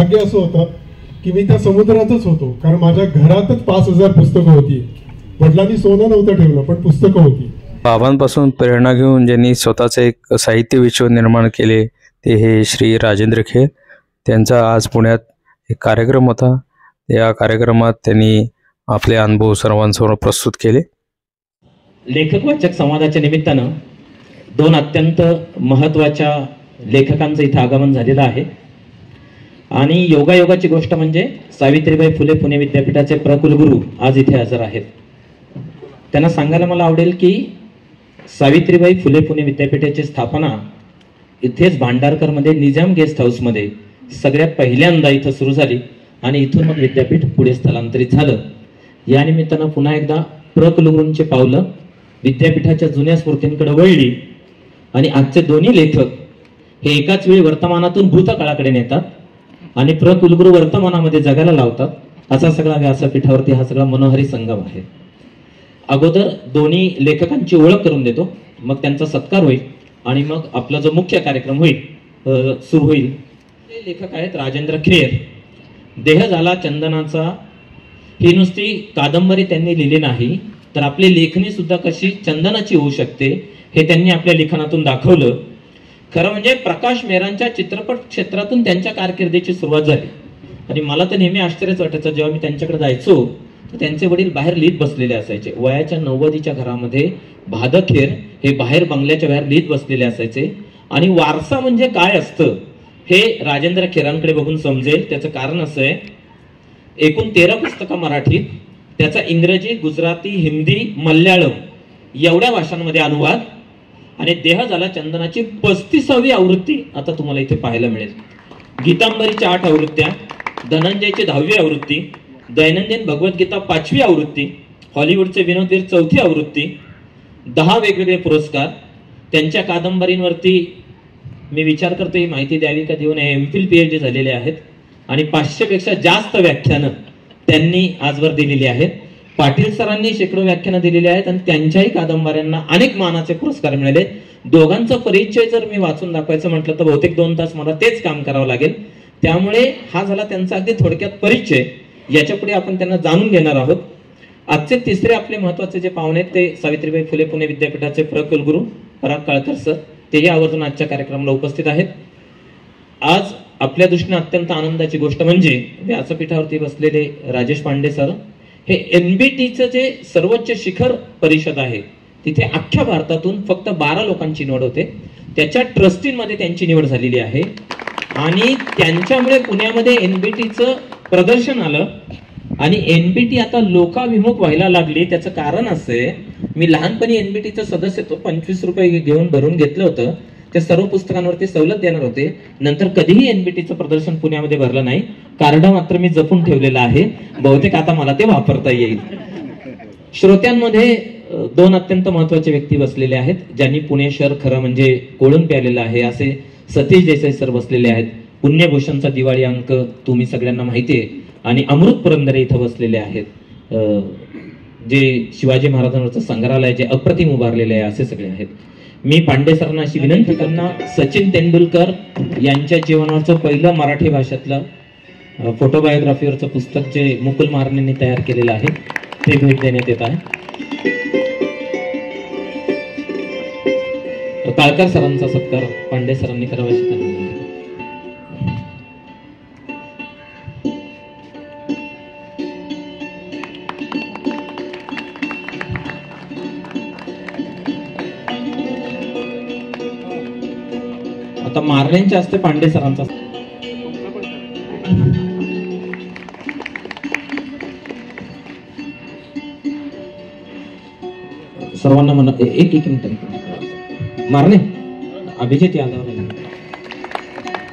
भाग्य असं होतं की मी त्या समुद्रातच होतो, कारण माझ्या घरातच 5000 पुस्तकं होती. वडिलांनी सोनं नव्हतं ठेवलं पण पुस्तकं होती. बाबांपासून प्रेरणा घेऊन ज्यांनी स्वतःचे एक साहित्य विश्व निर्माण केले ते हे श्री राजेंद्र खेर. त्यांचा आज पुण्यात एक कार्यक्रम होता. या कार्यक्रमात त्यांनी आपले अनुभव सर्वांसमोर प्रस्तुत केले. लेखक वाचक संवादाच्या निमित्तानं 2 अत्यंत महत्त्वाच्या लेखकांचं इथं आगमन झालेलं आहे. आणि योगायोगाची गोष्ट म्हणजे सावित्रीबाई फुले पुणे विद्यापीठाचे प्रकुलगुरू आज इथे हजर आहेत. त्यांना सांगायला मला आवडेल की सावित्रीबाई फुले पुणे विद्यापीठाची स्थापना इथेच भांडारकरमध्ये निजाम गेस्ट हाऊसमध्ये सगळ्यात पहिल्यांदा इथं सुरू झाली आणि इथून मग विद्यापीठ पुढे स्थलांतरित झालं. या निमित्तानं पुन्हा एकदा प्रकुलगुरूंची पावलं विद्यापीठाच्या जुन्या स्मृतींकडे वळली आणि आजचे दोन्ही लेखक हे एकाच वेळी वर्तमानातून भूतकाळाकडे नेतात आणि प्रकुलगुरू वर्तमानामध्ये जगायला लावतात. असा सगळा व्यासपीठावरती हा सगळा मनोहारी संगम आहे. अगोदर दोन्ही लेखकांची ओळख करून देतो, मग त्यांचा सत्कार होईल आणि मग आपला जो मुख्य कार्यक्रम होईल सुरू होईल. हे लेखक आहेत राजेंद्र खेर. देह झाला चंदनाचा ही नुसती कादंबरी त्यांनी लिहिली नाही, तर आपली लेखणी सुद्धा कशी चंदनाची होऊ शकते हे त्यांनी आपल्या लिखाणातून दाखवलं. खरं म्हणजे प्रकाश मेहरांच्या चित्रपट क्षेत्रातून त्यांच्या कारकिर्दीची सुरुवात झाली. आणि मला तर नेहमी आश्चर्यच वाटायचं जेव्हा मी त्यांच्याकडे जायचो तर त्यांचे वडील बाहेर लिहित बसलेले असायचे. वयाच्या 90च्या घरामध्ये भादखेर हे बाहेर बंगल्याच्या बाहेर लिहित बसलेले असायचे. आणि वारसा म्हणजे काय असतं हे राजेंद्र खेरांकडे बघून समजेल. त्याचं कारण असं आहे, एकूण 13 पुस्तकं मराठीत, त्याचा इंग्रजी, गुजराती, हिंदी, मल्याळम एवढ्या भाषांमध्ये अनुवाद आणि देह झाला चंदनाची 35वी आवृत्ती आता तुम्हाला इथे पाहायला मिळेल. गीतांबरीच्या 8 आवृत्त्या, धनंजयची 10वी आवृत्ती, दैनंदिन भगवद्गीता 5वी आवृत्ती, हॉलिवूडचे विनोदवीर 4थी आवृत्ती, 10 वेगवेगळे पुरस्कार. त्यांच्या कादंबरींवरती मी विचार करतो ही माहिती द्यावी का देऊ नये, MPhil PhD झालेले आहेत आणि 500 पेक्षा जास्त व्याख्यानं त्यांनी आजवर दिलेली आहेत. पाटील सरांनी शेकडो व्याख्यानं दिलेली आहेत आणि त्यांच्याही कादंबऱ्यांना अनेक मानाचे पुरस्कार मिळाले. दोघांचा परिचय जर मी वाचून दाखवायचं म्हटलं तर बहुतेक 2 तास मला तेच काम करावं लागेल. त्यामुळे हा झाला त्यांचा अगदी थोडक्यात परिचय. याच्या पुढे आपण त्यांना जाणून घेणार आहोत. आजचे तिसरे आपले महत्वाचे जे पाहुणे आहेत ते सावित्रीबाई फुले पुणे विद्यापीठाचे प्रकुलगुरू पराग काळकर सर. तेही आवर्जून आजच्या कार्यक्रमाला उपस्थित आहेत. आज आपल्या दृष्टीने अत्यंत आनंदाची गोष्ट म्हणजे व्यासपीठावरती बसलेले राजेश पांडे सर हे NBTचं जे सर्वोच्च शिखर परिषद आहे तिथे अख्ख्या भारतातून फक्त 12 लोकांची निवड होते. त्याच्या ट्रस्टींमध्ये त्यांची निवड झालेली आहे आणि त्यांच्यामुळे पुण्यामध्ये NBTचं प्रदर्शन आलं आणि NBT आता लोकाभिमुख व्हायला लागली. त्याचं कारण असं आहे, मी लहानपणी NBTचं सदस्यत्व 25 रुपये घेऊन भरून घेतलं होतं. त्या सर्व पुस्तकांवरती सवलत देणार होते. नंतर कधीही NBTचं प्रदर्शन पुण्यामध्ये भरलं नाही. कार्ड मात्र मी जपून ठेवलेलं आहे. बहुतेक आता मला ते वापरता येईल. श्रोत्यांमध्ये 2 अत्यंत महत्वाचे व्यक्ती बसलेले आहेत ज्यांनी पुणे शहर खरं म्हणजे कोळून प्यालेलं आहे. असे सतीश देसाई सर बसलेले आहेत. पुण्यभूषणचा दिवाळी अंक तुम्ही सगळ्यांना माहिती आहे. आणि अमृत पुरंदरे इथं बसलेले आहेत जे शिवाजी महाराजांवरचं संग्रहालय जे अप्रतिम उभारलेले आहे असे सगळे आहेत. मी पांडे सरांना अशी विनंती करणार, सचिन तेंडुलकर यांच्या जीवनाचं पहिलं मराठी भाषेतलं फोटोबायोग्राफीवरचं पुस्तक जे मुकुल महाराजांनी तयार केलेलं आहे ते भेट देण्यात येत आहे. काळकर सरांचा सत्कार पांडे सरांनी करावा अशी त्यांना. आता मारण्यांच्या असते पांडे सरांचा. सर्वांना म्हणा एक मिनिट. मारणे अभिजित यादव.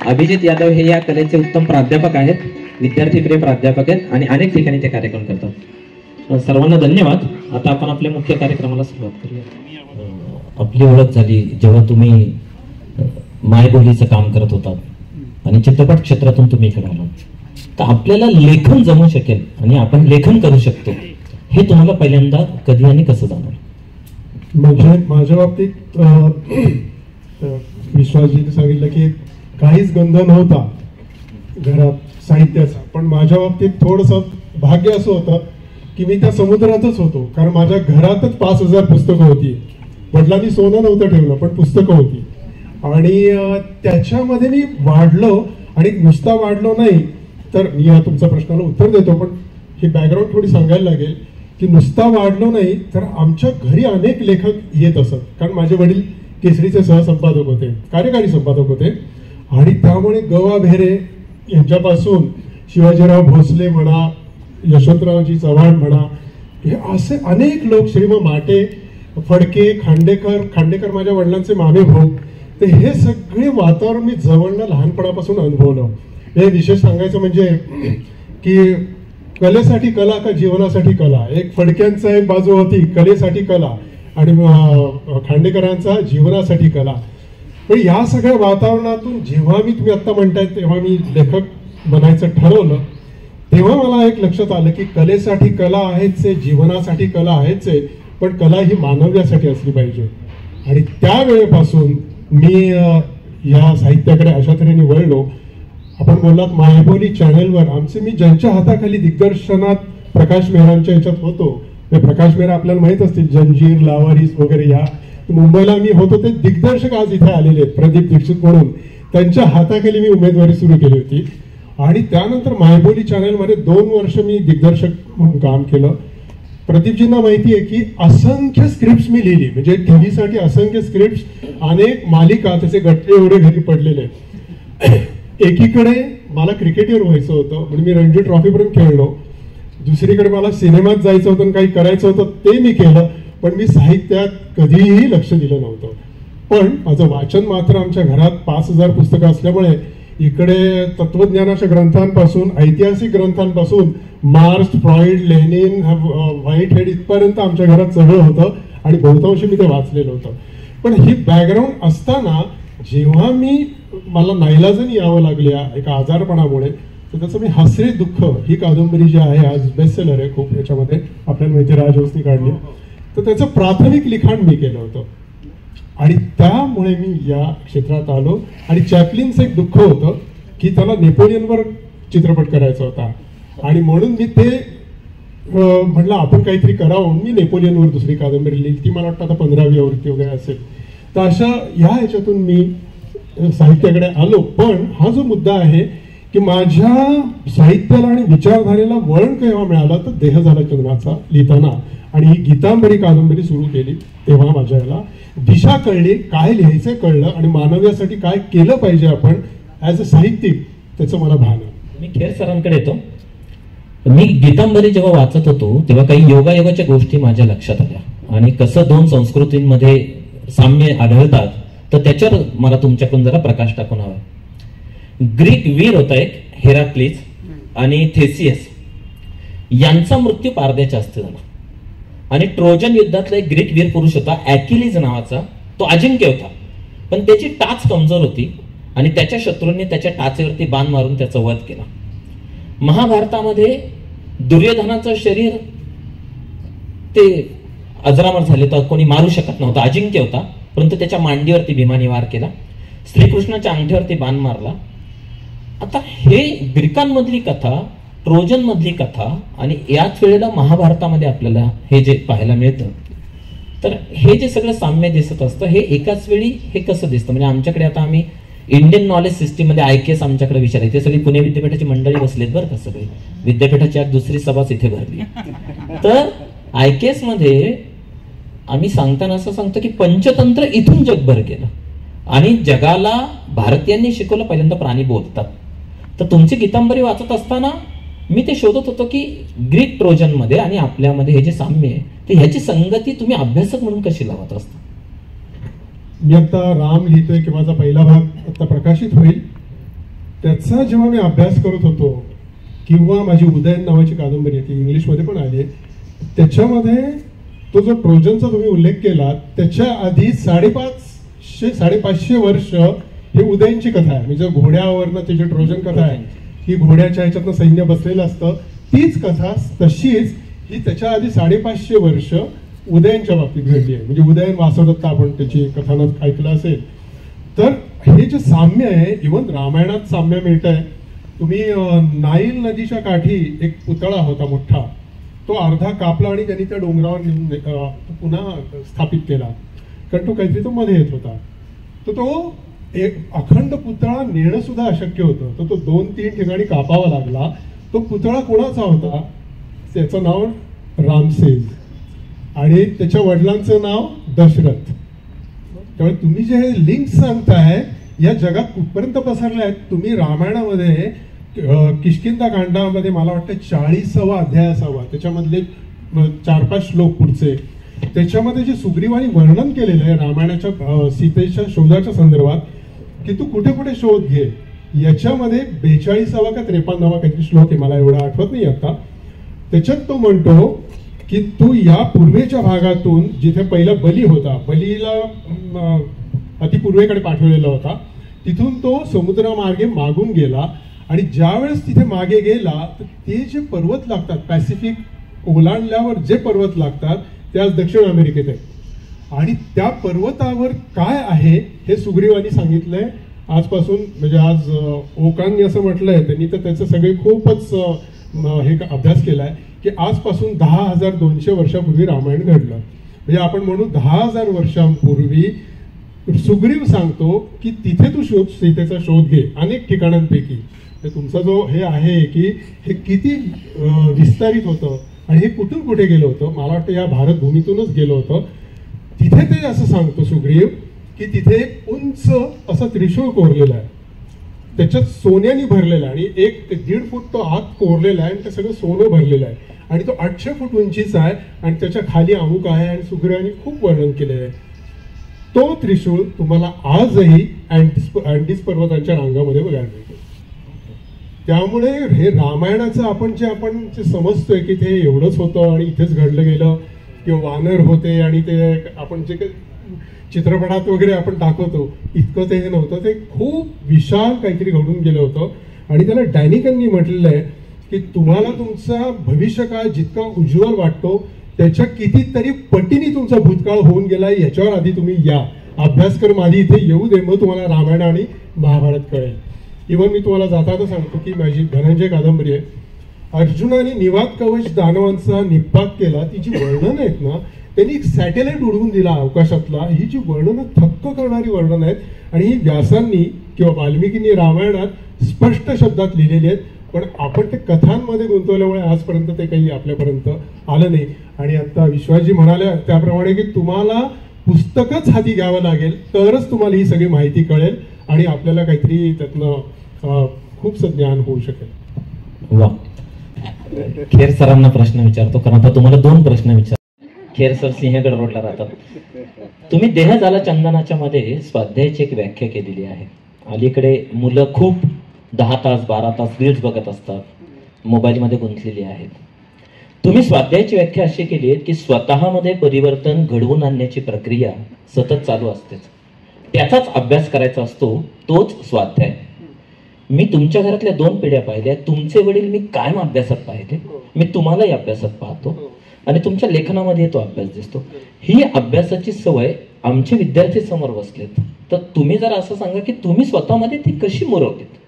अभिजित यादव हे या कलेचे उत्तम प्राध्यापक आहेत, विद्यार्थीप्रिय प्राध्यापक आहेत आणि अनेक ठिकाणी ते कार्यक्रम करतात. सर्वांना धन्यवाद. आता आपण आपल्या मुख्य कार्यक्रमाला सुरुवात करूया. आपली ओळख झाली जेव्हा तुम्ही मायबोलीचं काम करत होतात आणि चित्रपट क्षेत्रातून तुम्ही इकडे आलात, तर आपल्याला लेखन जमू शकेल आणि आपण लेखन करू शकतो हे तुम्हाला पहिल्यांदा कधी आणि कसं जाणवलं? म्हणजे माझ्या बाबतीत विश्वासजीने सांगितलं की काहीच गंध नव्हता. घरात साहित्याचा, पण माझ्या बाबतीत थोडंसं भाग्य असं होतं की मी त्या समुद्रातच होतो, कारण माझ्या घरातच 5,000 पुस्तकं होती. वडिलांनी सोनं नव्हतं ठेवलं पण पुस्तकं होती, आणि त्याच्यामध्ये मी वाढलो. आणि नुसता वाढलो नाही तर मी या तुमच्या प्रश्नाला उत्तर देतो, पण ही बॅकग्राऊंड थोडी सांगायला लागेल की नुसता वाढलो नाही तर आमच्या घरी अनेक लेखक येत असत, कारण माझे वडील केसरीचे सहसंपादक होते, कार्यकारी संपादक होते. आणि त्यामुळे ग.वा. भेरे यांच्यापासून शिवाजीराव भोसले म्हणा, यशवंतरावजी चव्हाण म्हणा, हे असे अनेक लोक, श्रीम माटे, फडके, खांडेकर माझ्या वडिलांचे मामे भाऊ, तर हे सगळे वातावरण मी जवळनं लहानपणापासून अनुभवलं. हे विशेष सांगायचं म्हणजे की कलेसाठी कला का जीवनासाठी कला, एक फडक्यांचा एक बाजू होती कलेसाठी कला आणि खांडेकरांचा जीवनासाठी कला. पण या सगळ्या वातावरणातून जेव्हा तुम्ही आता म्हणताय तेव्हा मी लेखक बनायचं ठरवलं, तेव्हा मला एक लक्षात आलं की कलेसाठी कला आहेच आहे, जीवनासाठी कला आहेच आहे, पण कला ही मानव्यासाठी असली पाहिजे. आणि त्यावेळेपासून मी या साहित्याकडे अशा तऱ्हेने वळलो. आपण बोललात मायबोली चॅनलवर आमचे, मी ज्यांच्या हाताखाली दिग्दर्शनात प्रकाश मेहरांच्या याच्यात होतो, प्रकाश मेहरा आपल्याला माहित असतील, जंजीर, लावारिस वगैरे, या मुंबईला मी होतो ते दिग्दर्शक आज इथे आलेले आहेत, प्रदीप दीक्षित म्हणून, त्यांच्या हाताखाली मी उमेदवारी सुरू केली होती. आणि त्यानंतर मायबोली चॅनलमध्ये 2 वर्ष मी दिग्दर्शक म्हणून काम केलं. प्रदीपजींना माहिती आहे की असंख्य स्क्रिप्ट मी लिहिली, म्हणजे टीव्हीसाठी असंख्य स्क्रिप्ट, अनेक मालिका, त्याचे गट्टे एवढे घरी पडलेले. एकीकडे मला क्रिकेटर व्हायचं होतं म्हणजे मी रणजी ट्रॉफीपर्यंत खेळलो, दुसरीकडे मला सिनेमात जायचं होतं, काही करायचं होतं ते मी केलं, पण मी साहित्यात कधीही लक्ष दिलं नव्हतं. पण माझं वाचन मात्र आमच्या घरात 5,000 पुस्तकं असल्यामुळे इकडे तत्वज्ञानाच्या ग्रंथांपासून, ऐतिहासिक ग्रंथांपासून, Marx, Freud, Lenin, Whitehead इथपर्यंत आमच्या घरात सगळं होतं आणि बहुतांशी मी ते वाचलेलं होतं. पण ही बॅकग्राऊंड असताना जेव्हा मला नाईलाजाने यावं लागल्या एका आजारपणामुळे, तर त्याचं मी हसरे दुःख ही कादंबरी जी आहे आज बेस्टसेलर आहे खूप, याच्यामध्ये आपल्याला माहिती राजहंसनी काढली, तर त्याचं प्राथमिक लिखाण मी केलं होतं. आणि त्यामुळे मी या क्षेत्रात आलो. आणि चॅपलिनचं एक दुःख होतं की त्याला नेपोलियनवर चित्रपट करायचा होता, आणि म्हणून मी ते म्हटलं आपण काहीतरी करावं. मी नेपोलियनवर दुसरी कादंबरी लिहिली, ती मला वाटतं आता 15वी आवृत्ती वगैरे असेल. तर अशा या ह्याच्यातून मी साहित्याकडे आलो. पण हा जो मुद्दा आहे की माझ्या साहित्याला आणि विचारधारेला वळण केव्हा मिळालं, तर देह झाला चंद्राचा लिहिताना, आणि ही गीतांबरी कादंबरी सुरू केली तेव्हा माझ्या याला दिशा कळली, काय लिहायचं कळलं, आणि मानव्यासाठी काय केलं पाहिजे आपण ऍज अ साहित्यिक, त्याचं मला भान आहे. मी खेर सरांकडे येतो. मी गीतांबरी जेव्हा वाचत होतो तेव्हा काही योगायोगाच्या गोष्टी माझ्या लक्षात आल्या, आणि कसं 2 संस्कृतींमध्ये साम्य आढळतात, तर त्याच्यावर मला तुमच्याकडून जरा प्रकाश टाकून हवा. ग्रीक वीर होता एक हेराक्लिस आणि थेसियस, यांचा मृत्यू पारद्याच्या हस्ते झाला. आणि ट्रोजन युद्धातला एक ग्रीक वीर पुरुष होता ॲकिलीज नावाचा, तो अजिंक्य होता, पण त्याची टाच कमजोर होती आणि त्याच्या शत्रूंनी त्याच्या टाचेवरती बाण मारून त्याचा वध केला. महाभारतामध्ये दुर्योधनाचं शरीर ते अजरामर झाले, तर कोणी मारू शकत नव्हतं, अजिंक्य होता, परंतु त्याच्या मांडीवरती भीमाने वार केला, श्रीकृष्णाच्या अंगठ्यावरती बाण मारला. आता हे ग्रीकांमधली कथा, ट्रोजन मधली कथा, आणि याच वेळेला महाभारतामध्ये आपल्याला हे जे पाहायला मिळतं, तर हे जे सगळं साम्य दिसत असतं, हे एकाच वेळी हे कसं दिसतं. म्हणजे आमच्याकडे आता आम्ही इंडियन नॉलेज सिस्टीम मध्ये IKS आमच्याकडे विचारायचे, सगळी पुणे विद्यापीठाची मंडळी बसलेत बरं का, सगळे विद्यापीठाची आज दुसरी सभाच इथे भरली. तर IKS मध्ये आम्ही सांगताना असं सांगतो की पंचतंत्र इथून जगभर गेलं, आणि जगाला भारतीयांनी शिकवलं पहिल्यांदा प्राणी बोलतात. तर तुमची गीतांबरी वाचत असताना मी ते शोधत होतो की ग्रीक ट्रोजन मध्ये आणि आपल्यामध्ये हे जे साम्य आहे, तर ह्याची संगती तुम्ही अभ्यासक म्हणून कशी लावत असता. मी आता राम लिहितोय की माझा पहिला भाग आता प्रकाशित होईल, त्याचा जेव्हा मी अभ्यास करत होतो, किंवा माझी उदयन नावाची कादंबरी आहे ती इंग्लिशमध्ये पण आली, त्याच्यामध्ये तो जो ट्रोजनचा तुम्ही उल्लेख केला, त्याच्या आधी 550 वर्ष ही उदयनची कथा आहे. म्हणजे घोड्यावरनं त्याची ट्रोजन कथा आहे, ही घोड्याच्या ह्याच्यातनं सैन्य बसलेलं असतं, तीच कथा तशीच ही त्याच्या आधी 550 वर्ष उदयनच्या बाबतीत घडली आहे. म्हणजे उदयन वासवदत्त आपण त्याची कथानक ऐकलं असेल. तर हे जे साम्य आहे, इव्हन रामायणात साम्य मिळत आहे, तुम्ही नाईल नदीच्या काठी एक पुतळा होता मोठा, तो अर्धा कापला आणि त्यांनी त्या डोंगरावर नेऊन पुन्हा स्थापित केला, कारण तो काहीतरी तो मध्ये येत होता. तर तो एक अखंड पुतळा नेणं सुद्धा अशक्य होतं, तर तो 2-3 ठिकाणी कापावा लागला. तो पुतळा कोणाचा होता? त्याचं नाव रामसेज आणि त्याच्या वडिलांचं नाव दशरथ. त्यामुळे तुम्ही जे हे लिंक सांगताय या जगात कुठपर्यंत पसरले आहेत. तुम्ही रामायणामध्ये किष्किंधा कांडामध्ये मला वाटतं 40वा अध्याय असावा, त्याच्यामधले 4-5 श्लोक पुढचे, त्याच्यामध्ये जे सुग्रीवानी वर्णन केलेलं आहे रामायणाच्या सीतेच्या शोधाच्या संदर्भात, की तू कुठे कुठे शोध घे, याच्यामध्ये 42वा का 53वा काहीतरी श्लोक आहे, मला एवढा आठवत नाही आता. त्याच्यात तो म्हणतो की तू या पूर्वेच्या भागातून, जिथे पहिला बली होता, बलीला अतिपूर्वेकडे पाठवलेला होता, तिथून तो समुद्रामार्गे मागून गेला आणि ज्या वेळेस तिथे मागे गेला तर ते जे पर्वत लागतात, पॅसिफिक ओलांडल्यावर जे पर्वत लागतात ते आज दक्षिण अमेरिकेत आहे. आणि त्या पर्वतावर काय आहे हे सुग्रीवानी सांगितलंय. आजपासून म्हणजे आज ओकांनी असं म्हटलंय त्यांनी, तर त्याचं सगळे खूपच हे अभ्यास केलाय की आजपासून 10,200 वर्षापूर्वी रामायण घडलं. म्हणजे आपण म्हणू 10,000 वर्षांपूर्वी सुग्रीव सांगतो की तिथे तू सीतेचा शोध घे अनेक ठिकाणांपैकी. तुमचा जो हे आहे की हे किती विस्तारित होतं आणि हे कुठून कुठे गेलं होतं, मला वाटतं या भारत भूमीतूनच गेलं होतं. तिथे ते असं सांगतो सुग्रीव की तिथे उंच असा त्रिशूळ कोरलेला आहे, त्याच्यात सोन्याने भरलेला आहे आणि 1-1.5 फूट तो आत कोरलेला आहे आणि ते सगळं सोनं भरलेलं आहे आणि तो 800 फूट उंचीचा आहे आणि त्याच्या खाली अमुक आहे आणि सुग्रीवानी खूप वर्णन केलेलं आहे. तो त्रिशूळ तुम्हाला आजही अँडीज पर्वतांच्या रांगामध्ये बघायला मिळतो. त्यामुळे हे रामायणाचं आपण जे समजतोय की ते एवढंच होतं आणि इथेच घडलं गेलं किंवा वानर होते आणि ते आपण जे काही चित्रपटात वगैरे आपण दाखवतो इतकं ते नव्हतं. ते खूप विशाल काहीतरी घडून गेलं होतं आणि त्याला डॅनिकननी म्हटलेलं आहे की तुम्हाला तुमचा भविष्यकाळ जितका उज्ज्वल वाटतो त्याच्या कितीतरी पटीने तुमचा भूतकाळ होऊन गेलाय, याच्यावर आधी तुम्ही या, अभ्यासक्रम आधी इथे येऊ दे, मग तुम्हाला रामायण आणि महाभारत कळेल. इव्हन मी तुम्हाला जाता सांगतो की माझी धनंजय कादंबरी आहे, अर्जुनाने निवात कवच दानवांचा निपात केला, ती जी वर्णन आहेत ना त्यांनी एक सॅटेलाइट उडवून दिला आकाशातला, ही जी वर्णनं थक्क करणारी वर्णन आहेत आणि ही व्यासांनी किंवा वाल्मिकींनी रामायणात स्पष्ट शब्दात लिहिलेली आहेत. पण आपण ते कथांमध्ये गुंतवल्यामुळे आजपर्यंत ते काही आपल्यापर्यंत आलं नाही. आणि आता विश्वासजी म्हणाले त्याप्रमाणे की तुम्हाला पुस्तकच हाती घ्यावं लागेल तरच तुम्हाला ही सगळी माहिती कळेल आणि आपल्याला काहीतरी त्यातनं खूपच ज्ञान होऊ शकेल. वा, खेर सरांना प्रश्न विचारतो, कारण आता तुम्हाला 2 प्रश्न विचार. खेर सर सिंहगड रोडला राहतात. तुम्ही देह झाला चंदनाच्या मध्ये स्वाध्यायाची एक व्याख्या केलेली आहे. अलीकडे मुलं खूप 10 तास 12 तास रील्स बघत असतात, मोबाईलमध्ये गुंतलेली आहेत. तुम्ही स्वाध्यायाची व्याख्या अशी केली आहे की स्वतःमध्ये परिवर्तन घडवून आणण्याची प्रक्रिया सतत चालू असतेच, त्याचाच अभ्यास करायचा असतो, तोच स्वाध्याय. मी तुमच्या घरातल्या 2 पिढ्या पाहिल्या. तुमचे वडील मी कायम अभ्यासात पाहिले, मी तुम्हालाही अभ्यासात पाहतो आणि तुमच्या लेखनामध्ये तो अभ्यास दिसतो. ही अभ्यासाची सवय आमचे विद्यार्थी समोर बसलेत, तर तुम्ही जरा असं सांगा की तुम्ही स्वतःमध्ये ती कशी मुरवलीत.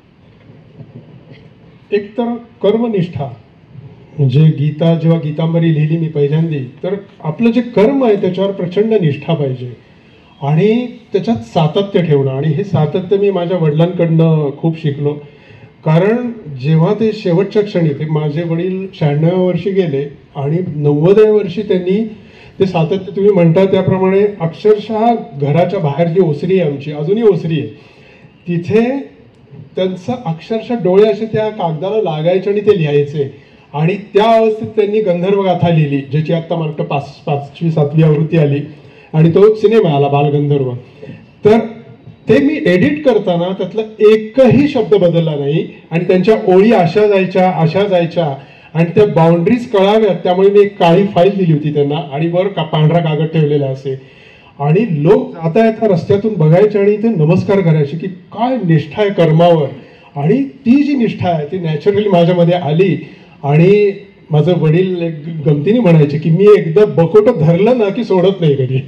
एक तर कर्मनिष्ठा, म्हणजे गीता जेव्हा गीतांबरी लिहिली मी पहिल्यांदी, तर आपलं जे कर्म आहे त्याच्यावर प्रचंड निष्ठा पाहिजे आणि त्याच्यात सातत्य ठेवणं. आणि हे सातत्य मी माझ्या वडिलांकडनं खूप शिकलो, कारण जेव्हा ते शेवटच्या क्षणी, ते माझे वडील 96व्या वर्षी गेले आणि 90व्या वर्षी त्यांनी ते सातत्य, तुम्ही म्हणता त्याप्रमाणे अक्षरशः घराच्या बाहेर जी ओसरी आहे आमची, अजूनही ओसरी आहे, तिथे त्यांचं अक्षरशः डोळे असे त्या कागदाला लागायचे आणि ते लिहायचे. आणि त्या अवस्थेत त्यांनी गंधर्व गाथा लिहिली, ज्याची आता मला वाटतं 5वी 7वी आवृत्ती आली आणि तो सिनेमा आला बालगंधर्व. तर ते मी एडिट करताना त्यातला एकही शब्द बदलला नाही आणि त्यांच्या ओळी अशा जायच्या आणि त्या बाउंड्रीज कळाव्यात, त्यामुळे मी एक काळी फाईल दिली होती त्यांना आणि वर पांढरा कागद ठेवलेला असे. आणि लोक आता रस्त्यातून बघायचे आणि ते नमस्कार करायचे की काय निष्ठा आहे कर्मावर. आणि ती जी निष्ठा आहे ती नॅचरली माझ्यामध्ये आली. आणि माझं वडील एक गमतीने म्हणायचे की मी एकदा बकोट धरलं ना की सोडत नाही कधी.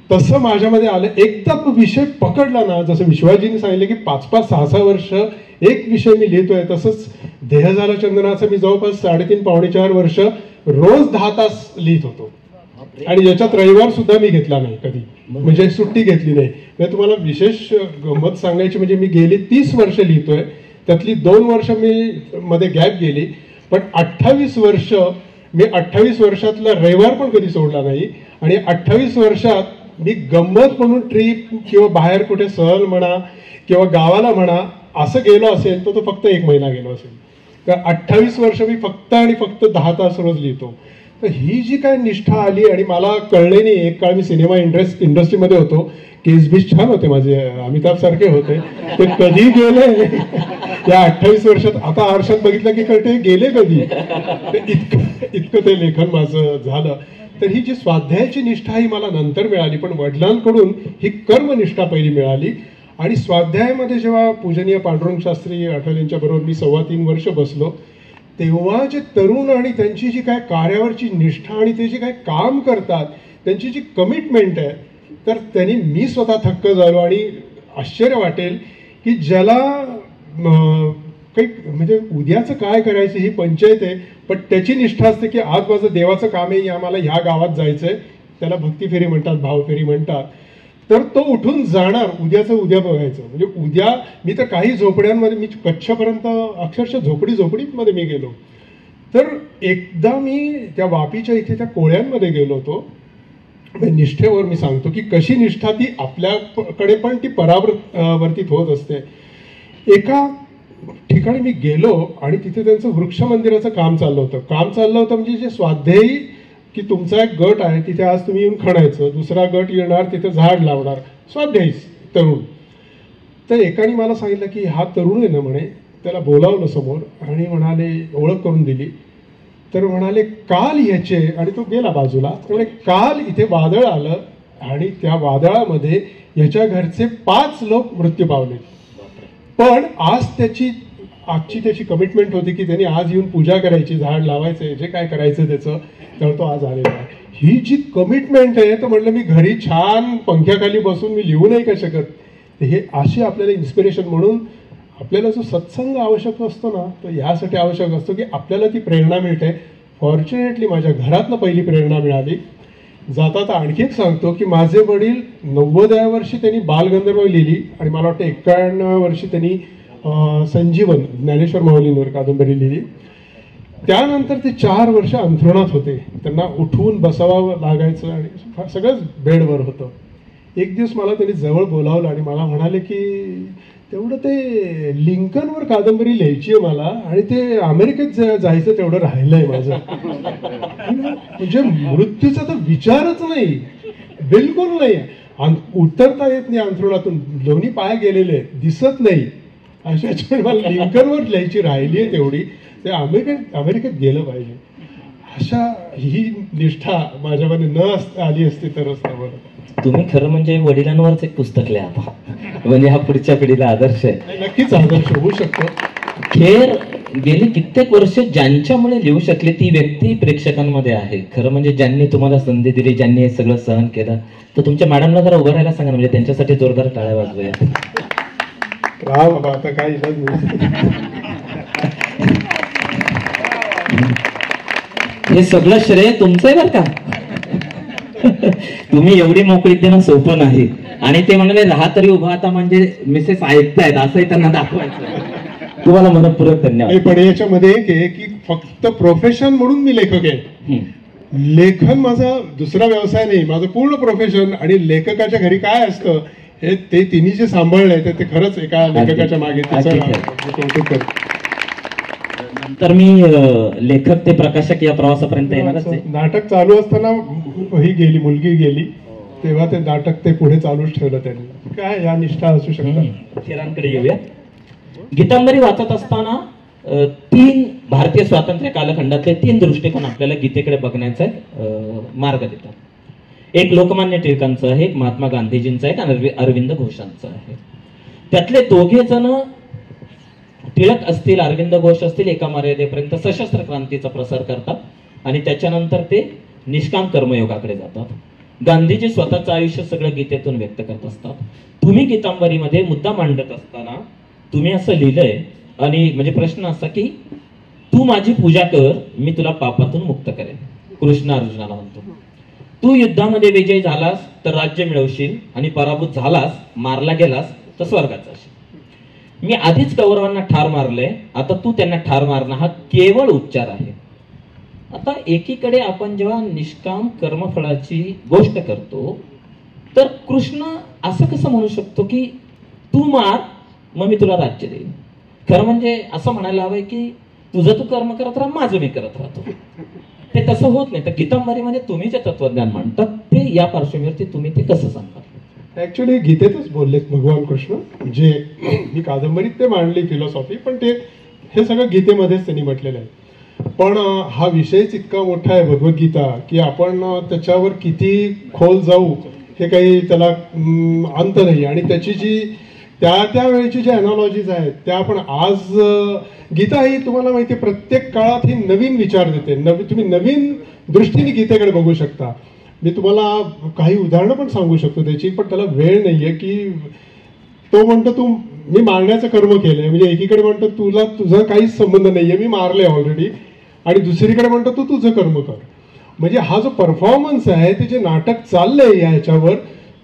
तसं माझ्यामध्ये आलं. एकदा तो विषय पकडला ना, जसं विश्वाजींनी सांगितलं की 5-5, 6-6 वर्ष एक विषय मी लिहितोय, तसंच देह झाला चंदनाचं मी जवळपास 3.5-4 वर्ष रोज 10 तास लिहित होतो. आणि याच्यात रविवार सुद्धा मी घेतला नाही कधी, म्हणजे सुट्टी घेतली नाही. म्हणजे तुम्हाला विशेष गंमत सांगायची म्हणजे मी गेली 30 वर्ष लिहितोय, त्यातली 2 वर्ष मी मध्ये गॅप गेली, पण 28 वर्ष मी 28 वर्षातला रविवार पण कधी सोडला नाही. आणि 28 वर्षात मी गंमत म्हणून ट्रिप किंवा बाहेर कुठे सहल म्हणा किंवा गावाला म्हणा असं गेलो असेल तर तो फक्त 1 महिना गेलो असेल. तर 28 वर्ष मी फक्त आणि फक्त 10 तास रोज लिहितो. तर ही जी काय निष्ठा आली आणि मला कळले नाही. एक काळ मी सिनेमा इंडस्ट्रीमध्ये होतो, केस बीस छान होते माझे, अमिताभ सारखे होते, ते कधी गेले या 28 वर्षात. आता आरशात बघितलं की कळते गेले कधी. इतकं ते लेखन माझं झालं. तर ही जी स्वाध्यायाची निष्ठा ही मला नंतर मिळाली, पण वडिलांकडून ही कर्मनिष्ठा पहिली मिळाली. आणि स्वाध्यायामध्ये जेव्हा पूजनीय पांडुरंग शास्त्री आठवले यांच्या बरोबर मी 3.25 वर्ष बसलो, तेव्हा जे तरुण आणि त्यांची जी काय कार्यावरची निष्ठा आणि ते जे काय काम करतात त्यांची जी कमिटमेंट आहे, तर त्यांनी मी स्वतः थक्क झालो. आणि आश्चर्य वाटेल की ज्याला काही म्हणजे उद्याचं काय करायचं ही पंचायत आहे, पण त्याची निष्ठा असते की आज माझं देवाचं काम आहे, आम्हाला ह्या गावात जायचंय, त्याला भक्ती फेरी म्हणतात, भावफेरी म्हणतात. तर तो उठून जाणार, उद्याचं उद्या बघायचं. म्हणजे उद्या मी तर काही झोपड्यांमध्ये, मी कच्छपर्यंत अक्षरशः झोपडीमध्ये मी गेलो. तर एकदा मी त्या वापीच्या इथे त्या कोळ्यांमध्ये गेलो होतो. निष्ठेवर मी सांगतो की कशी निष्ठा ती आपल्याकडे पण ती परावर्तित होत असते. एका ठिकाणी मी गेलो आणि तिथे त्यांचं वृक्ष मंदिराचं काम चाललं होतं. म्हणजे जे स्वाध्यायी की तुमचा एक गट आहे, तिथे आज तुम्ही येऊन खणायचं, दुसरा गट येणार तिथे झाड लावणार, स्वाध्यायी तरुण. तर एकाने मला सांगितलं की हा तरुण आहे ना म्हणे, त्याला बोलावलं समोर आणि म्हणाले, ओळख करून दिली. तर म्हणाले काल ह्याचे, आणि तो गेला बाजूला, त्यामुळे काल इथे वादळ आलं आणि त्या वादळामध्ये याच्या घरचे 5 लोक मृत्यू पावले. पण आज आजची त्याची कमिटमेंट होती की त्यांनी आज येऊन पूजा करायची, झाड लावायचं, जे काय करायचं त्याचं, तर तो आज आलेला आहे. ही जी कमिटमेंट आहे, तर म्हटलं मी घरी छान पंख्याखाली बसून मी लिहू नाही का शकत. हे अशी आपल्याला इन्स्पिरेशन. म्हणून आपल्याला जो सत्संग आवश्यक असतो ना, तो यासाठी आवश्यक असतो की आपल्याला ती प्रेरणा मिळते. फॉर्च्युनेटली माझ्या घरातनं पहिली प्रेरणा मिळाली. जाता आणखी एक सांगतो की माझे वडील 90व्या वर्षी त्यांनी बालगंधर्व लिहिली आणि मला वाटतं 91व्या वर्षी त्यांनी संजीवन ज्ञानेश्वर माऊलींवर कादंबरी लिहिली. त्यानंतर ते 4 वर्ष अंथरुणात होते, त्यांना उठवून बसवावं लागायचं आणि सगळंच बेडवर होतं. एक दिवस मला त्यांनी जवळ बोलावलं आणि मला म्हणाले की तेवढं ते लिंकनवर कादंबरी लिहायची आहे मला, आणि ते अमेरिकेत जायचं तेवढं राहिलंय माझं. म्हणजे मृत्यूचा तर विचारच नाही, बिलकुल नाही. उतरता येत नाही अंथरुणातून, दोन्ही पाय गेलेले दिसत नाही, अशा मला लिंकनवर लिहायची राहिली आहे तेवढी. ते अमेरिकेत गेलं पाहिजे. अशा ही निष्ठा माझ्यामध्ये न आली असती तरच ना. बरं, तुम्ही खरं म्हणजे वडिलांवरच एक पुस्तक लिहा आता, म्हणजे हा पुढच्या पिढीला आदर्श आहे. नक्कीच आदर्श होऊ शकतो. खेर गेली कित्येक वर्ष ज्यांच्यामुळे लिहू शकले ती व्यक्ती प्रेक्षकांमध्ये आहे. खरं म्हणजे ज्यांनी तुम्हाला संधी दिली, ज्यांनी हे सगळं सहन केलं, तर तुमच्या मॅडमला जरा उभं राहायला सांगा, म्हणजे त्यांच्यासाठी जोरदार टाळ्या वाजवूया. राहा बाबा, आता काय इलाज नाही. हे सगळं श्रेय तुमचं आहे बरं का. तुम्ही एवढी मोकळी देणं सोपं नाही. आणि ते म्हणाले राहा तरी उभा, आता म्हणजे मिसेस ऐकतायत असंही त्यांना दाखवायचं. तुम्हाला मनपूर्वक धन्यवाद. पण याच्यामध्ये एक आहे की फक्त प्रोफेशन म्हणून मी लेखक आहे. लेखन माझा दुसरा व्यवसाय नाही, माझं पूर्ण प्रोफेशन. आणि लेखकाच्या घरी काय असतं हे ते तिन्ही जे सांभाळलंय ते खरंच एका लेखकाच्या मागे कौतुक करतो. नंतर मी लेखक ते प्रकाशक या प्रवासापर्यंत येणारच आहे. नाटक चालू असताना ही गेली, मुलगी गेली, तेव्हा ते नाटक ते पुढे चालूच ठेवलं त्यांनी. काय या निष्ठा असू शकतात. खेरांकडे येऊया. गीतांजली वाचत असताना 3 भारतीय स्वातंत्र्य कालखंडातले 3 दृष्टिकोन आपल्याला गीतेकडे बघण्याचा मार्ग देतात. एक लोकमान्य टिळकांचं आहे, एक महात्मा गांधीजींचं आहे आणि अरविंद घोषांचं आहे. त्यातले 2 जण, टिळक असतील, अरविंद घोष असतील, एका मर्यादेपर्यंत सशस्त्र क्रांतीचा प्रसार करतात आणि त्याच्यानंतर ते निष्काम कर्मयोगाकडे जातात. गांधीजी स्वतःचं आयुष्य सगळं गीतेतून व्यक्त करत असतात. तुम्ही गीतांबरीमध्ये मुद्दा मांडत असताना तुम्ही असं लिहिलंय, आणि म्हणजे प्रश्न असा की तू माझी पूजा कर, मी तुला पापातून मुक्त करेन. कृष्ण अर्जुनाला म्हणतो, तू युद्धामध्ये विजयी झालास तर राज्य मिळवशील, आणि पराभूत झालास, मारला गेलास तर स्वर्गात जाशील. मी आधीच कौरवांना ठार मारले, आता तू त्यांना ठार मारणं हा केवळ उपचार आहे. आता एकीकडे आपण जेव्हा निष्काम कर्मफळाची गोष्ट करतो, तर कृष्ण असं कसं म्हणू शकतो की तू मार, मग मी तुला राज्य देईन? खरं म्हणजे असं म्हणायला हवंय की तुझं तू कर्म करत राहा, माझं मी करत राहतो. ते तसं होत नाही. तर गीतांबरीमध्ये तुम्ही जे तत्वज्ञान मांडतात ते या पार्श्वभूमीवरती तुम्ही ते कसं सांगता? ऍक्च्युली गीतेतच बोललेत भगवान कृष्ण, जे मी कादंबरीत ते मांडली फिलॉसॉफी, पण ते हे सगळं गीतेमध्येच त्यांनी म्हटलेलं आहे. पण हा विषयच इतका मोठा आहे भगवद्गीता की आपण त्याच्यावर किती खोल जाऊ हे काही त्याला अंत नाही. आणि त्याची जी त्या वेळेची जी अनॉलॉजीज आहेत त्या आपण आज, गीता ही तुम्हाला माहिती आहे प्रत्येक काळात ही नवीन विचार देते, तुम्ही नवीन दृष्टीने गीतेकडे बघू शकता. मी तुम्हाला काही उदाहरणं पण सांगू शकतो त्याची, पण त्याला वेळ नाहीये. की तो म्हणतो तू मी मारण्याचं कर्म केलंय, म्हणजे एकीकडे म्हणतो तुला तुझा काहीच संबंध नाहीये, मी मारले ऑलरेडी, आणि दुसरीकडे म्हणतो तू तुझं कर्म कर. म्हणजे हा जो परफॉर्मन्स आहे ते जे नाटक चाललंय याच्यावर,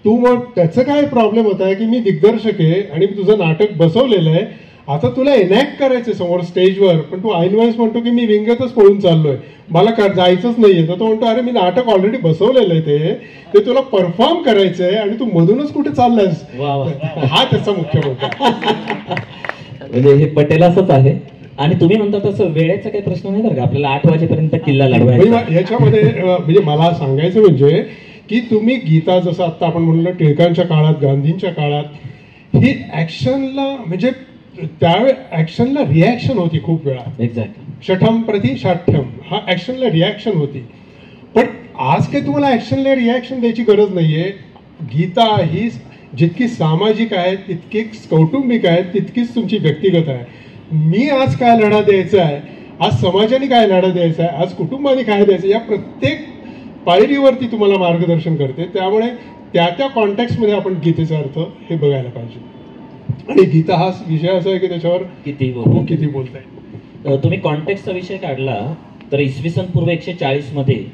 तू मग त्याचं काय प्रॉब्लेम होत आहे की मी दिग्दर्शक आहे आणि मी तुझं नाटक बसवलेलं आहे, आता तुला एनॅक्ट करायचं समोर स्टेजवर, पण तू ऐन वेळेस म्हणतो की मी विंगतच पळून चाललोय, मला जायचंच नाहीये. तर तो म्हणतो अरे मी नाटक ऑलरेडी बसवलेलं आहे, ते तुला परफॉर्म करायचंय आणि तू मधूनच कुठे चाललायस. हा त्याचा मुख्य मुद्दा. म्हणजे हे पटेल असंच आहे. आणि तुम्ही म्हणता तसं वेळेचा काही प्रश्न नाही बरं का, आपल्याला 8 वाजेपर्यंत किल्ला लढवायचा. याच्यामध्ये म्हणजे मला सांगायचं म्हणजे की तुम्ही गीता जसं आता आपण म्हणलं टिळकांच्या काळात, गांधींच्या काळात ही ऍक्शनला म्हणजे त्यावेळी ऍक्शनला रिॲक्शन होती खूप वेळा. एक्झॅक्ट शठम प्रति शाठ्यम हा ऍक्शनला रिॲक्शन होती. पण आज काही तुम्हाला ऍक्शनला रिॲक्शन द्यायची गरज नाहीये. गीता ही जितकी सामाजिक आहे तितकीच कौटुंबिक आहे, तितकीच तुमची व्यक्तिगत आहे. मी आज काय लढा द्यायचा आहे, आज समाजाने काय लढा द्यायचा आहे, आज कुटुंबाने काय द्यायचं, या प्रत्येक पायरीवरती तुम्हाला मार्गदर्शन करते. त्यामुळे त्या कॉन्टेक्स्टमध्ये आपण गीतेचा अर्थ हे बघायला पाहिजे. आणि गीता हा विषय असा आहे की त्याच्यावर किती बोलता येईल. तुम्ही कॉन्टेक्स्टचा विषय काढला तर इसवी सन पूर्व 140 मध्ये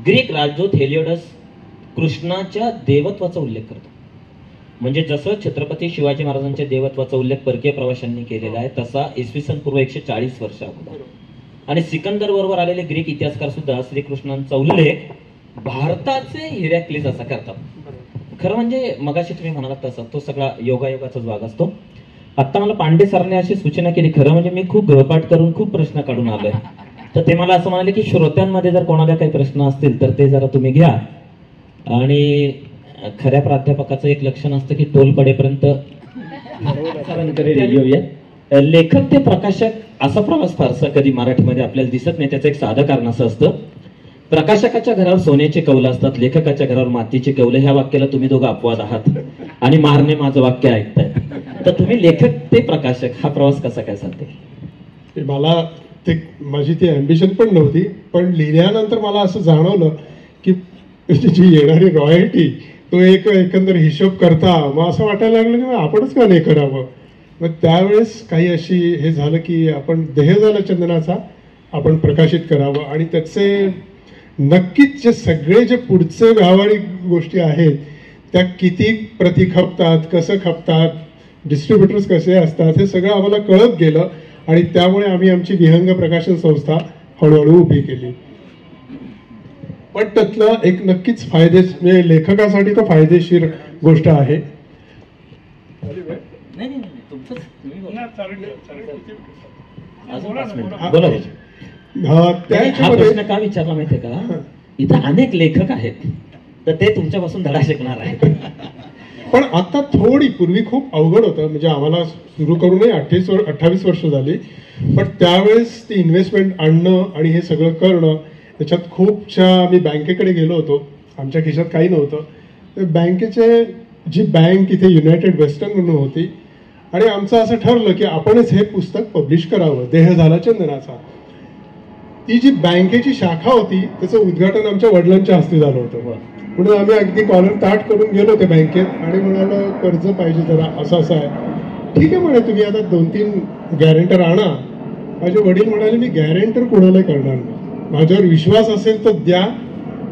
ग्रीक राजदूत हेलिओडस कृष्णाच्या देवत्वाचा उल्लेख करतो. म्हणजे जसं छत्रपती शिवाजी महाराजांच्या देवत्वाचा उल्लेख परकीय प्रवाशांनी केलेला आहे, तसा इसवी सन पूर्व 140 वर्ष अगोदर. आणि सिकंदर बरोबर आलेले ग्रीक इतिहासकार सुद्धा श्रीकृष्णांचा उल्लेख भारताचे हिरॅक्लिस असा करतात. खरं म्हणजे मगाशी तुम्ही म्हणालात तसं तो सगळा योगायोगाचाच भाग असतो. आता मला पांडे सरांनी अशी सूचना केली, खरं म्हणजे मी खूप गृहपाठ करून खूप प्रश्न काढून आलोय, तर ते मला असं म्हणाले की श्रोत्यांमध्ये जर कोणाला काही प्रश्न असतील तर ते जरा तुम्ही घ्या. आणि खऱ्या प्राध्यापकाचं एक लक्षण असतं की टोल पडेपर्यंत येऊया. लेखक ते प्रकाशक असा प्रवास फारसा कधी मराठीमध्ये आपल्याला दिसत नाही. त्याचं एक साधं कारण असं असतं, प्रकाशकाच्या घरावर सोन्याचे कौलं असतात, लेखकाच्या घरावर मातीचे कौलं. ह्या वाक्याला तुम्ही दोघं अपवाद आहात आणि मारणे माझं वाक्य ऐकताय. तर तुम्ही लेखक ते प्रकाशक हा प्रवास कसा काय सांगते? मला ते माझी ती अँबिशन पण नव्हती, पण लिहिल्यानंतर मला असं जाणवलं की जी येणारी रॉयल्टी तो एक एकंदर हिशोब करता, मग असं वाटायला लागलं की आपणच का नाही करावं. मग त्यावेळेस काही अशी हे झालं की आपण देह झाला चंदनाचा आपण प्रकाशित करावं. आणि त्याचे नक्कीच सगळे जे पुढचे व्यावहारिक गोष्टी आहेत त्या किती प्रति खपतात, कसं खपतात, डिस्ट्रीब्युटर्स कसे असतात, हे सगळं आम्हाला कळत गेलं. आणि त्यामुळे आम्ही आमची विहंग प्रकाशन संस्था हळूहळू उभी केली. पण त्यातलं एक नक्कीच म्हणजे लेखकासाठी तो फायदेशीर गोष्ट आहे. प्रश्न का विचारला माहितीये का, इथं अनेक लेखक आहेत तर ते तुमच्यापासून धडा शिकणार आहेत. पण आता थोडी पूर्वी खूप अवघड होतं, म्हणजे आम्हाला सुरू करूनही 28 वर्ष झाली, पण त्यावेळेस ती इन्व्हेस्टमेंट आणणं आणि हे सगळं करणं त्याच्यात खूपशा. मी बँकेकडे गेलो होतो, आमच्या खिशात काही नव्हतं. बँकेचे जी बँक इथे युनायटेड वेस्टर्न म्हणून होती आणि आमचं असं ठरलं की आपणच हे पुस्तक पब्लिश करावं, देह झाला चंदनाचा. ती जी बँकेची शाखा होती त्याचं उद्घाटन आमच्या वडिलांच्या हस्ते झालं होतं. म्हणून आम्ही अगदी कॉलर ताट करून गेलो त्या बँकेत आणि म्हणालो कर्ज पाहिजे जरा, असं असं आहे. ठीक आहे म्हणे, तुम्ही आता 2-3 गॅरेंटर आणा. माझे वडील म्हणाले मी गॅरेंटर कोणालाही करणार नाही, माझ्यावर विश्वास असेल तर द्या.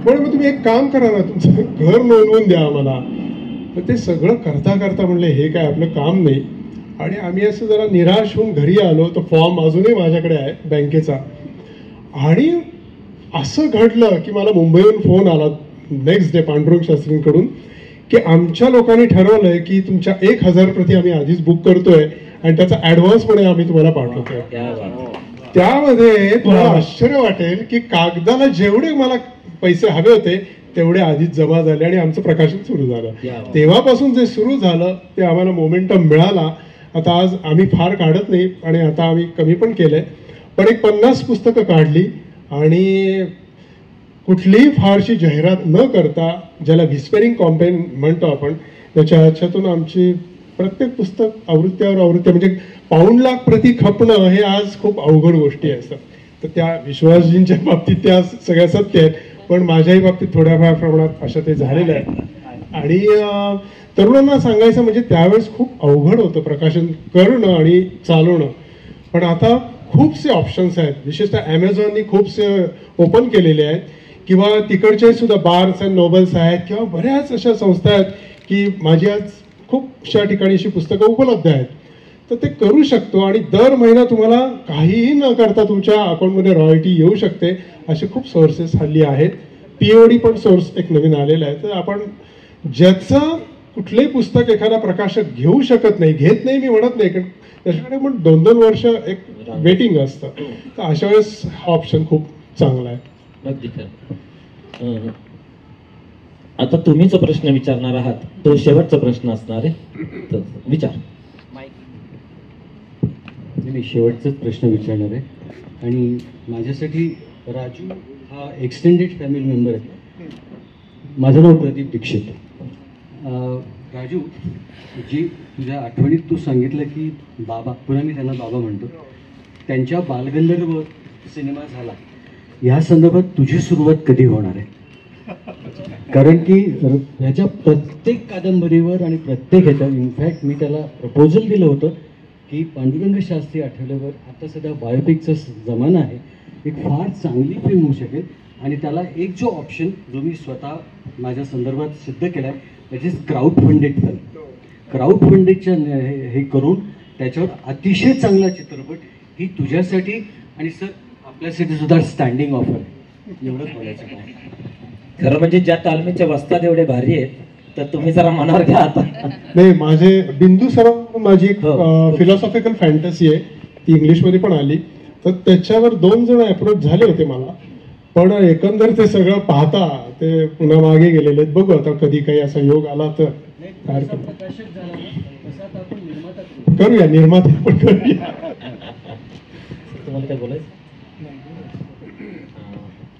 पण मग तुम्ही एक काम करा ना, तुमचं घर नोंदवून द्या आम्हाला. तर ते सगळं करता करता म्हणले हे काय आपलं काम नाही. आणि आम्ही असं जरा निराश होऊन घरी आलो. तो फॉर्म अजूनही माझ्याकडे आहे बँकेचा. आणि असं घडलं की मला मुंबईहून फोन आला नेक्स्ट डे पांडुरंग शास्त्रींकडून की आमच्या लोकांनी ठरवलंय की तुमच्या 1000 प्रती आम्ही आधीच बुक करतोय आणि त्याचा ऍडव्हान्स म्हणून आम्ही तुम्हाला पाठवतोय. त्यामध्ये तुम्हाला आश्चर्य वाटेल की कागदाला जेवढे मला पैसे हवे होते तेवढे आधीच जमा झाले आणि आमचं प्रकाशन सुरू झालं. तेव्हापासून जे सुरू झालं ते आम्हाला मोमेंटम मिळाला. आता आज आम्ही फार काढत नाही आणि आता आम्ही कमी पण केलंय, पण एक 50 पुस्तकं काढली आणि कुठलीही फारशी जाहिरात न करता, ज्याला व्हिस्पेरिंग कॉम्पेन म्हणतो आपण, त्याच्यातून आमची प्रत्येक पुस्तक आवृत्त्यावर आवृत्त्या म्हणजे 1 लाख प्रती खपणं हे आज खूप अवघड गोष्टी असतात. तर त्या विश्वासजींच्या बाबतीत त्या सगळ्या सत्य आहेत, पण माझ्याही बाबतीत थोड्याफार प्रमाणात अशा ते झालेलं आहे. आणि तरुणांना सांगायचं म्हणजे त्यावेळेस खूप अवघड होतं प्रकाशन करणं आणि चालवणं. पण आता खूपसे ऑप्शन्स आहेत, विशेषतः ॲमेझॉननी खूपसे ओपन केलेले आहेत किंवा तिकडचे सुद्धा बार्स अँड नोबल्स आहेत किंवा बऱ्याच अशा संस्था आहेत की माझी आज खूपशा ठिकाणी अशी पुस्तकं उपलब्ध आहेत. तर ते करू शकतो आणि दर महिना तुम्हाला काहीही न करता तुमच्या अकाउंटमध्ये रॉयल्टी येऊ शकते. असे खूप सोर्सेस हल्ली आहेत. POD पण सोर्स एक नवीन आलेला आहे. तर आपण ज्याचं कुठलंही पुस्तक एखादा प्रकाशक घेऊ शकत नाही, घेत नाही मी म्हणत नाही, कारण त्याच्याकडे पण 2-2 वर्ष एक वेटिंग असतं. तर अशा वेळेस हा ऑप्शन खूप चांगला आहे. आता तुम्ही जो प्रश्न विचारणार आहात तो शेवटचा प्रश्न असणार आहे, तर विचार. मी शेवटचाच प्रश्न विचारणार आहे आणि माझ्यासाठी राजू हा एक्सटेंडेड फॅमिली मेंबर आहे. माझं नाव प्रदीप दीक्षित. राजू, जी तुझ्या आठवणीत तू सांगितलं की बाबा, पुन्हा मी त्यांना बाबा म्हणतो, त्यांच्या बालगंधर्व सिनेमा झाला, या संदर्भात तुझी सुरुवात कधी होणार आहे? कारण की ह्याच्या प्रत्येक कादंबरीवर आणि प्रत्येक ह्याच्या, इनफॅक्ट मी त्याला प्रपोजल दिलं होतं की पांडुरंग शास्त्री आठवल्यावर आता सध्या बायोपिकचा जमाना आहे, एक फार चांगली फिल्म होऊ शकेल. आणि त्याला एक जो ऑप्शन जो मी स्वतः माझ्या संदर्भात सिद्ध केला आहे, that is crowd funded film. Crowd फंडेडच्या हे करून त्याच्यावर अतिशय चांगला चित्रपट, ही तुझ्यासाठी आणि सर आपल्यासाठी सुद्धा स्टँडिंग ऑफर आहे. एवढंच बोलायचं काय. खरं म्हणजे ज्या तालमीचे वस्ताद एवढे भारी आहेत, तर तुम्ही जरा मनावर घ्या आता. नाही, माझे बिंदू सर माझी एक फिलॉसॉफिकल फॅन्टसी आहे, ती इंग्लिशमध्ये पण आली. तर त्याच्यावर 2 जण अप्रोच झाले होते मला, पण एकंदर ते सगळं पाहता ते पुन्हा मागे गेलेले आहेत. बघू आता कधी काही असा योग आला तर करूया, निर्माता पण करूया. तुम्हाला काय बोलायचं?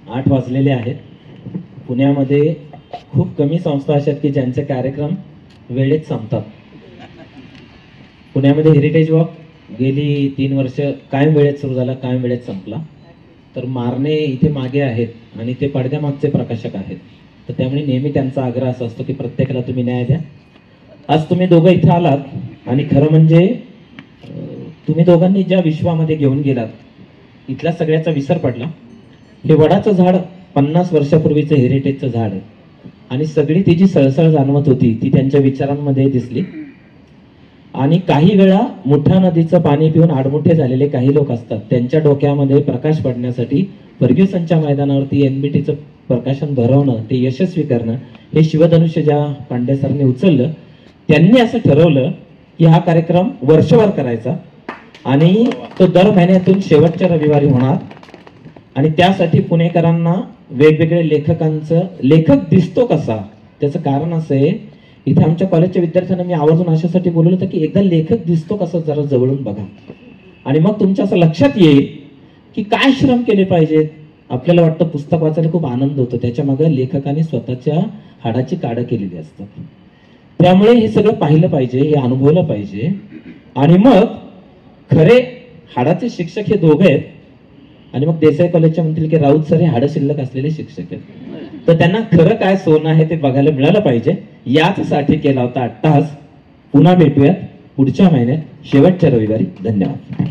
8 वाजलेले आहेत. पुण्यामध्ये खूप कमी संस्था अशा आहेत की ज्यांचे कार्यक्रम वेळेत संपतात. पुण्यामध्ये हेरिटेज वॉक गेली 3 वर्ष कायम वेळेत सुरू झाला, कायम वेळेत संपला. तर मारणे इथे मागे आहेत आणि ते पडद्यामागचे प्रकाशक आहेत. तर त्यामुळे नेहमी त्यांचा आग्रह असा असतो की प्रत्येकाला तुम्ही न्याय द्या. आज तुम्ही दोघं इथे आलात आणि खरं म्हणजे तुम्ही दोघांनी ज्या विश्वामध्ये घेऊन गेलात, इथल्या सगळ्याचा विसर पडला. हे वडाचं झाड 50 वर्षापूर्वीचं हेरिटेजचं झाड आहे आणि सगळी ती जी सळसळ जाणवत होती ती त्यांच्या विचारांमध्ये दिसली. आणि काही वेळा मुठा नदीचं पाणी पिऊन आडमुठे झालेले काही लोक असतात, त्यांच्या डोक्यामध्ये प्रकाश पडण्यासाठी फर्ग्युसनच्या मैदानावरती NBTचं प्रकाशन भरवणं, ते यशस्वी करणं, हे शिवधनुष्य ज्या पांडे सरांनी उचललं, त्यांनी असं ठरवलं की हा कार्यक्रम वर्षभर करायचा आणि तो दर महिन्यातून शेवटच्या रविवारी होणार. आणि त्यासाठी पुणेकरांना वेगवेगळे लेखक दिसतो कसा, त्याचं कारण असं आहे, इथे आमच्या कॉलेजच्या विद्यार्थ्यांना मी आवर्जून अशासाठी बोलवलं होतं की एकदा लेखक दिसतो कसा जरा जवळून बघा आणि मग तुमच्या असं लक्षात येईल की काय श्रम केले पाहिजेत. आपल्याला वाटतं पुस्तक वाचायला खूप आनंद होतो, त्याच्या मागे लेखकाने स्वतःच्या हाडाची काढं केलेली असतात. त्यामुळे हे सगळं पाहिलं पाहिजे, हे अनुभवलं पाहिजे. आणि मग खरे हाडाचे शिक्षक हे दोघे आहेत आणि मग देसाई कॉलेजच्या म्हणतील की राऊत सर हे हाडं शिल्लक असलेले शिक्षक आहेत. तर त्यांना खरं काय सोनं आहे ते बघायला मिळालं पाहिजे, याचसाठी केला होता अट्टहास. पुन्हा भेटूयात पुढच्या महिन्यात शेवटच्या रविवारी. धन्यवाद.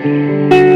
Thank you.